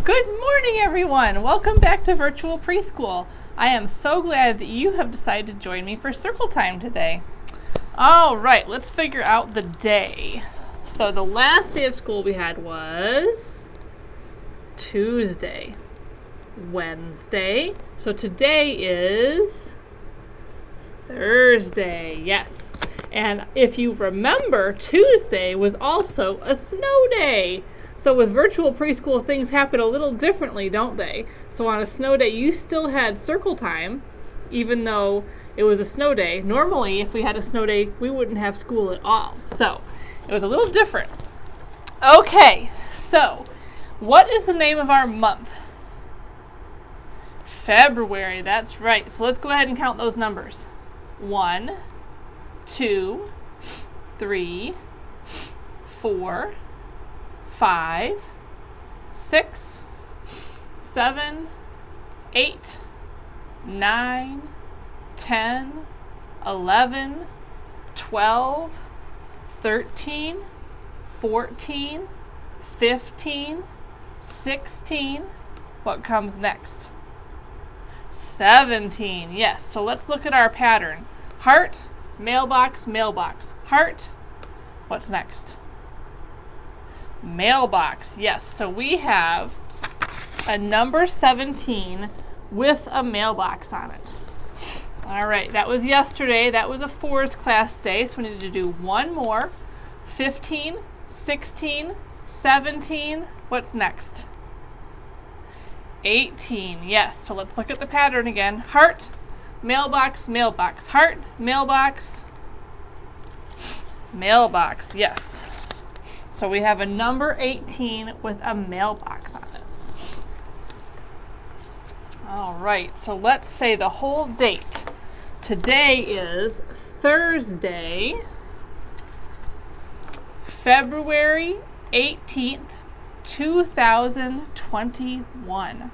Good morning, everyone. Welcome back to Virtual Preschool. I am so glad that you have decided to join me for circle time today. All right, let's figure out the day. So the last day of school we had was Tuesday, Wednesday. So today is Thursday, yes. And if you remember, Tuesday was also a snow day. So with virtual preschool, things happen a little differently, don't they? So on a snow day, you still had circle time, even though it was a snow day. Normally, if we had a snow day, we wouldn't have school at all. So it was a little different. Okay, so what is the name of our month? February, that's right. So let's go ahead and count those numbers. 1, 2, 3, 4, 5, 6, 7, 8, 9, 10, 11, 12, 13, 14, 15, 16. What comes next? 17. Yes, so let's look at our pattern. Heart, mailbox, mailbox. Heart. What's next? Mailbox. Yes, so we have a number 17 with a mailbox on it. All right, that was yesterday. That was a 4's class day, so we need to do one more. 15, 16, 17. What's next? 18. Yes, so let's look at the pattern again. Heart, mailbox, mailbox. Heart, mailbox, mailbox. Yes. So we have a number 18 with a mailbox on it. All right, so let's say the whole date. Today is Thursday, February 18th, 2021.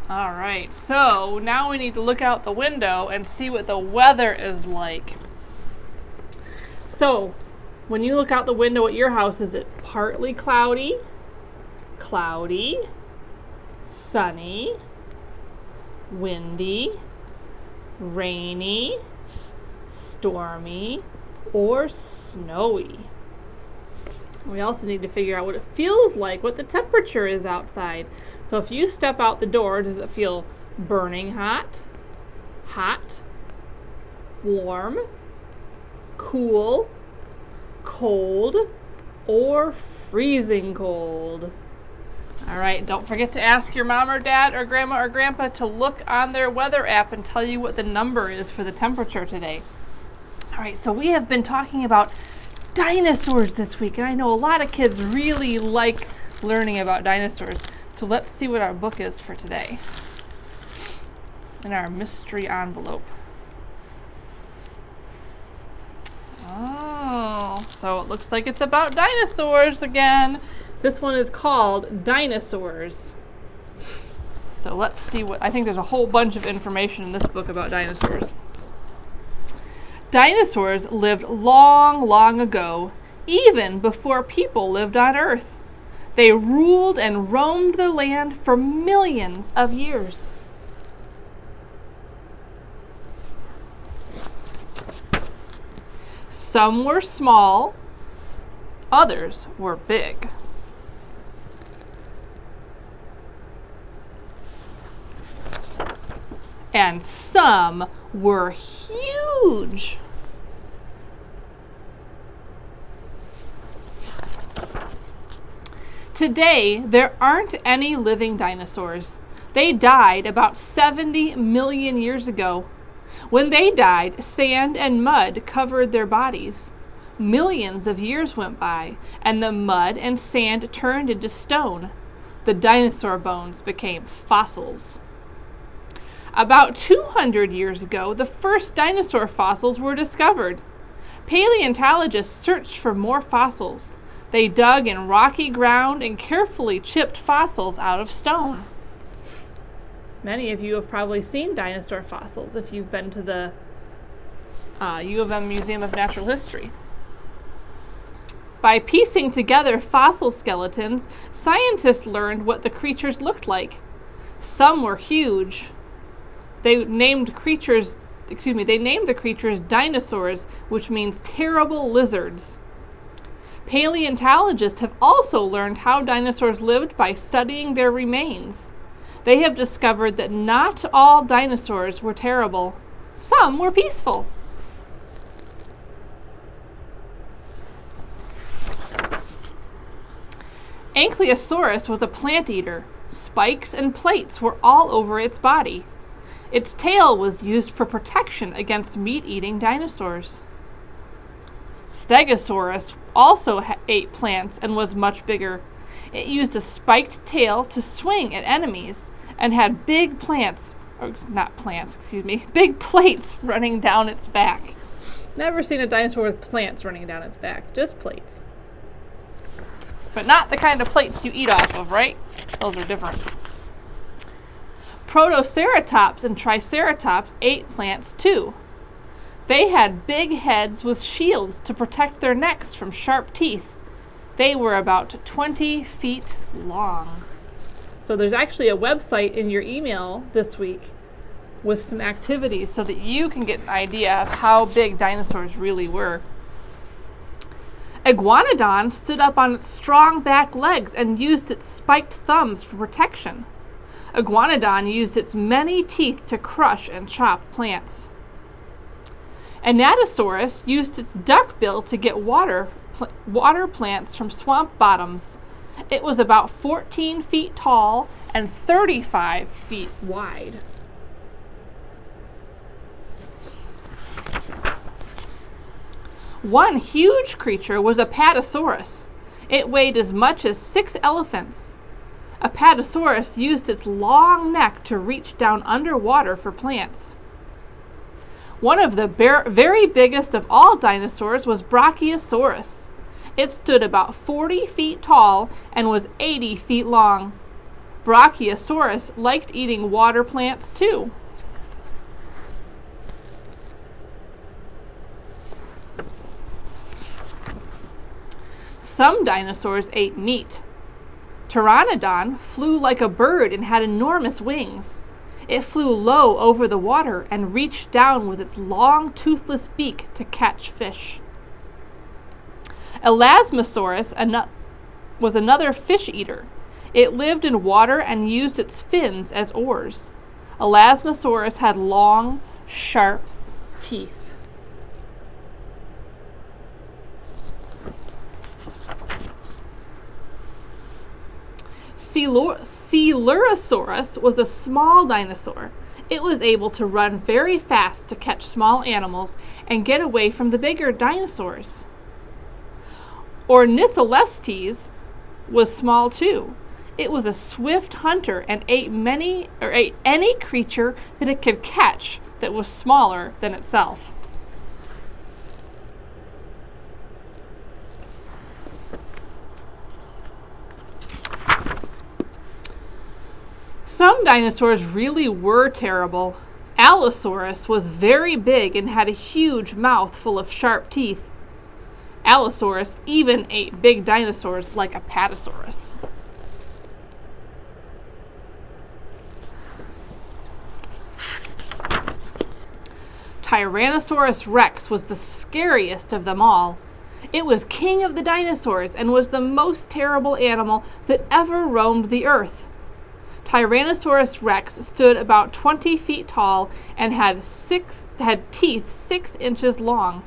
All right, so now we need to look out the window and see what the weather is like. So, when you look out the window at your house, is it partly cloudy, cloudy, sunny, windy, rainy, stormy, or snowy? We also need to figure out what it feels like, what the temperature is outside. So if you step out the door, does it feel burning hot, hot, warm, cool, cold, or freezing cold? All right, don't forget to ask your mom or dad or grandma or grandpa to look on their weather app and tell you what the number is for the temperature today. All right, so we have been talking about dinosaurs this week, and I know a lot of kids really like learning about dinosaurs. So let's see what our book is for today in our mystery envelope. Oh, so it looks like it's about dinosaurs again. This one is called Dinosaurs. So let's see what, I think there's a whole bunch of information in this book about dinosaurs. Dinosaurs lived long, long ago, even before people lived on Earth. They ruled and roamed the land for millions of years. Some were small, others were big. And some were huge. Today, there aren't any living dinosaurs. They died about 70 million years ago. When they died, sand and mud covered their bodies. Millions of years went by, and the mud and sand turned into stone. The dinosaur bones became fossils. About 200 years ago, the first dinosaur fossils were discovered. Paleontologists searched for more fossils. They dug in rocky ground and carefully chipped fossils out of stone. Many of you have probably seen dinosaur fossils if you've been to the U of M Museum of Natural History. By piecing together fossil skeletons, scientists learned what the creatures looked like. Some were huge. They named the creatures dinosaurs, which means terrible lizards. Paleontologists have also learned how dinosaurs lived by studying their remains. They have discovered that not all dinosaurs were terrible. Some were peaceful. Ankylosaurus was a plant eater. Spikes and plates were all over its body. Its tail was used for protection against meat-eating dinosaurs. Stegosaurus also ate plants and was much bigger. It used a spiked tail to swing at enemies and had big plates running down its back. Never seen a dinosaur with plants running down its back, just plates. But not the kind of plates you eat off of, right? Those are different. Protoceratops and Triceratops ate plants too. They had big heads with shields to protect their necks from sharp teeth. They were about 20 feet long. So there's actually a website in your email this week with some activities so that you can get an idea of how big dinosaurs really were. Iguanodon stood up on its strong back legs and used its spiked thumbs for protection. Iguanodon used its many teeth to crush and chop plants. Anatosaurus used its duck bill to get water plants from swamp bottoms. It was about 14 feet tall and 35 feet wide. One huge creature was Apatosaurus. It weighed as much as 6 elephants. Apatosaurus used its long neck to reach down underwater for plants. One of the very biggest of all dinosaurs was Brachiosaurus. It stood about 40 feet tall and was 80 feet long. Brachiosaurus liked eating water plants too. Some dinosaurs ate meat. Pteranodon flew like a bird and had enormous wings. It flew low over the water and reached down with its long, toothless beak to catch fish. Elasmosaurus was another fish eater. It lived in water and used its fins as oars. Elasmosaurus had long, sharp teeth. Coelurosaurus was a small dinosaur. It was able to run very fast to catch small animals and get away from the bigger dinosaurs. Ornitholestes was small too. It was a swift hunter and ate any creature that it could catch that was smaller than itself. Some dinosaurs really were terrible. Allosaurus was very big and had a huge mouth full of sharp teeth. Allosaurus even ate big dinosaurs like Apatosaurus. Tyrannosaurus rex was the scariest of them all. It was king of the dinosaurs and was the most terrible animal that ever roamed the earth. Tyrannosaurus rex stood about 20 feet tall and had teeth 6 inches long.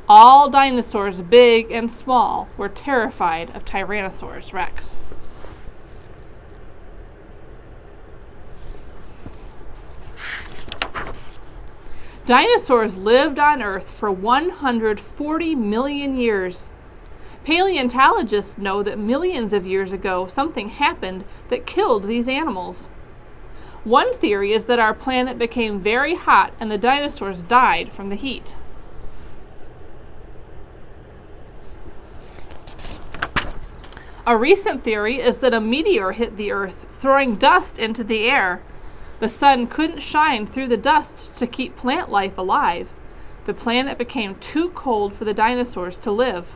All dinosaurs, big and small, were terrified of Tyrannosaurus rex. Dinosaurs lived on Earth for 140 million years. Paleontologists know that millions of years ago something happened that killed these animals. One theory is that our planet became very hot and the dinosaurs died from the heat. A recent theory is that a meteor hit the Earth, throwing dust into the air. The sun couldn't shine through the dust to keep plant life alive. The planet became too cold for the dinosaurs to live.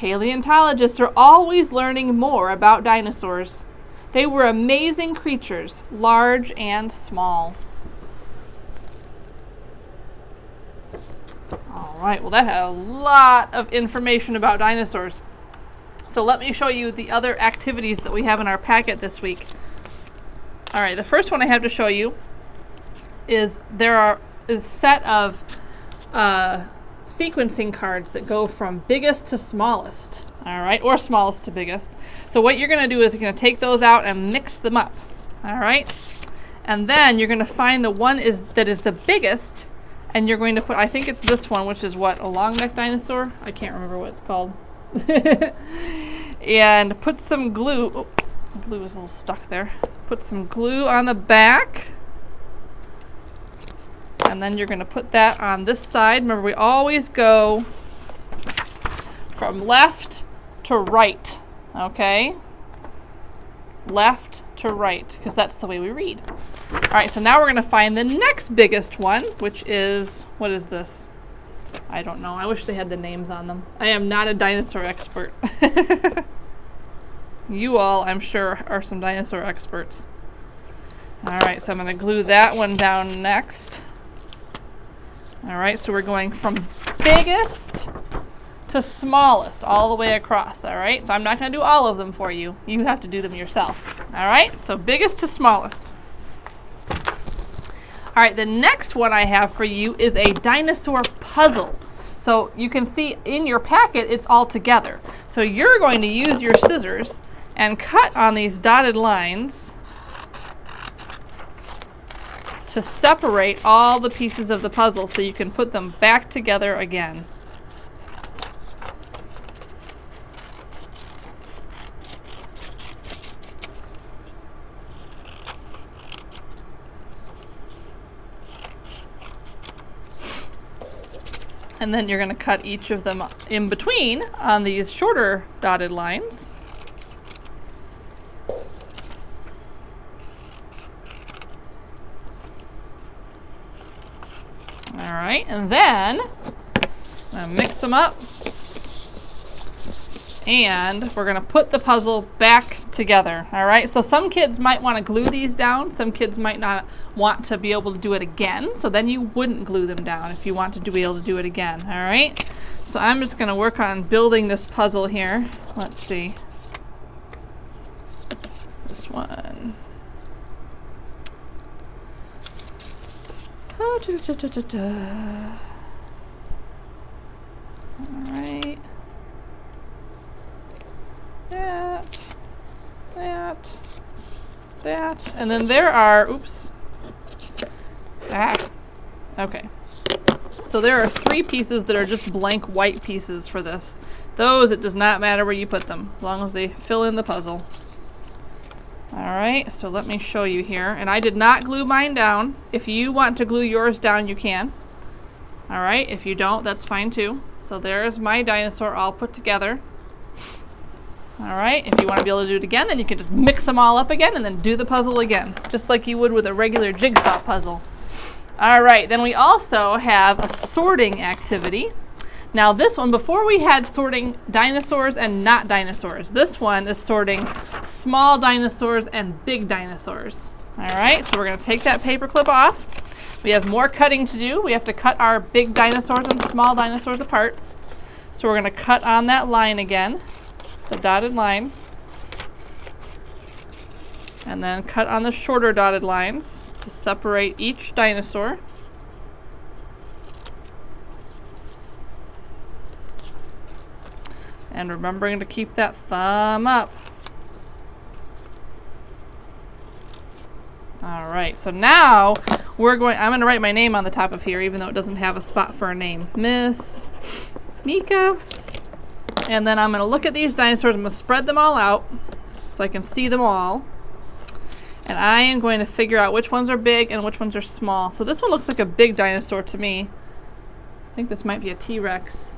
Paleontologists are always learning more about dinosaurs. They were amazing creatures, large and small. All right, well that had a lot of information about dinosaurs. So let me show you the other activities that we have in our packet this week. All right, the first one I have to show you is there is a set of sequencing cards that go from biggest to smallest, all right, or smallest to biggest. So what you're going to do is you're going to take those out and mix them up, all right? And then you're going to find the one that is the biggest, and you're going to put, I think it's this one, which is what, a long-necked dinosaur? I can't remember what it's called. And put some glue. Oh, glue is a little stuck there. Put some glue on the back. And then you're going to put that on this side. Remember, we always go from left to right, okay? Left to right, because that's the way we read. All right, so now we're going to find the next biggest one, which is, what is this? I don't know. I wish they had the names on them. I am not a dinosaur expert. You all, I'm sure, are some dinosaur experts. All right, so I'm going to glue that one down next. All right, so we're going from biggest to smallest all the way across, all right? So I'm not going to do all of them for you. You have to do them yourself, all right? So biggest to smallest. All right, the next one I have for you is a dinosaur puzzle. So you can see in your packet, it's all together. So you're going to use your scissors and cut on these dotted lines to separate all the pieces of the puzzle so you can put them back together again. And then you're going to cut each of them in between on these shorter dotted lines. All right, and then I'm going to mix them up. And we're going to put the puzzle back together, all right? So some kids might want to glue these down. Some kids might not want to be able to do it again. So then you wouldn't glue them down if you want to be able to do it again, all right? So I'm just going to work on building this puzzle here. Let's see. This one. Oh, all right. That, and then there are, oops, okay. So there are 3 pieces that are just blank white pieces for this. Those, it does not matter where you put them, as long as they fill in the puzzle. All right, so let me show you here. And I did not glue mine down. If you want to glue yours down, you can. All right, if you don't, that's fine too. So there's my dinosaur all put together. All right, if you want to be able to do it again, then you can just mix them all up again and then do the puzzle again, just like you would with a regular jigsaw puzzle. All right, then we also have a sorting activity. Now this one, before we had sorting dinosaurs and not dinosaurs. This one is sorting small dinosaurs and big dinosaurs. All right, so we're going to take that paper clip off. We have more cutting to do. We have to cut our big dinosaurs and small dinosaurs apart. So we're going to cut on that line again. The dotted line, and then cut on the shorter dotted lines to separate each dinosaur. And remembering to keep that thumb up. All right, so now I'm going to write my name on the top of here, even though it doesn't have a spot for a name. Miss Mika. And then I'm going to look at these dinosaurs. I'm going to spread them all out so I can see them all. And I am going to figure out which ones are big and which ones are small. So this one looks like a big dinosaur to me. I think this might be a T-Rex.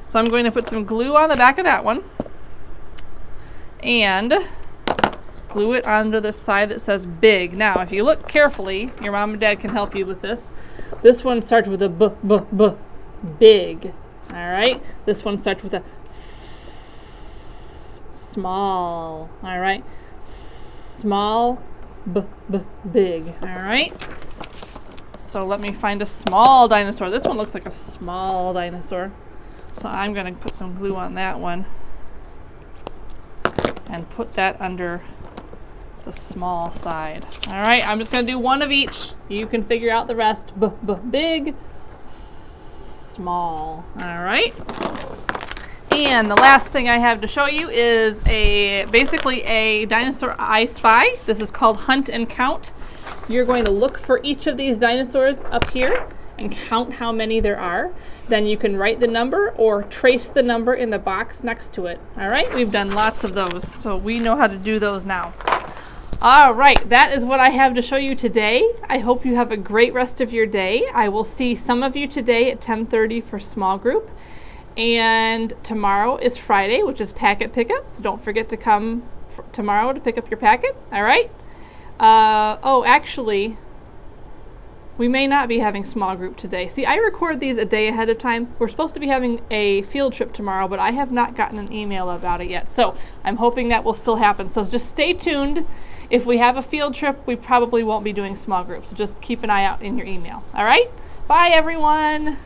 So I'm going to put some glue on the back of that one. And glue it onto the side that says big. Now, if you look carefully, your mom and dad can help you with this. This one starts with a B, big. All right, this one starts with a S. small. All right. Small, big. All right. So let me find a small dinosaur. This one looks like a small dinosaur. So I'm going to put some glue on that one and put that under the small side. All right, I'm just going to do one of each. You can figure out the rest. Big, small. All right. And the last thing I have to show you is basically a dinosaur I Spy. This is called Hunt and Count. You're going to look for each of these dinosaurs up here and count how many there are. Then you can write the number or trace the number in the box next to it. All right, we've done lots of those, so we know how to do those now. All right, that is what I have to show you today. I hope you have a great rest of your day. I will see some of you today at 10:30 for small group. And tomorrow is Friday, which is packet pickup, so don't forget to come tomorrow to pick up your packet. All right? Actually, we may not be having small group today. See, I record these a day ahead of time. We're supposed to be having a field trip tomorrow, but I have not gotten an email about it yet. So I'm hoping that will still happen. So just stay tuned. If we have a field trip, we probably won't be doing small groups. So just keep an eye out in your email. All right? Bye, everyone.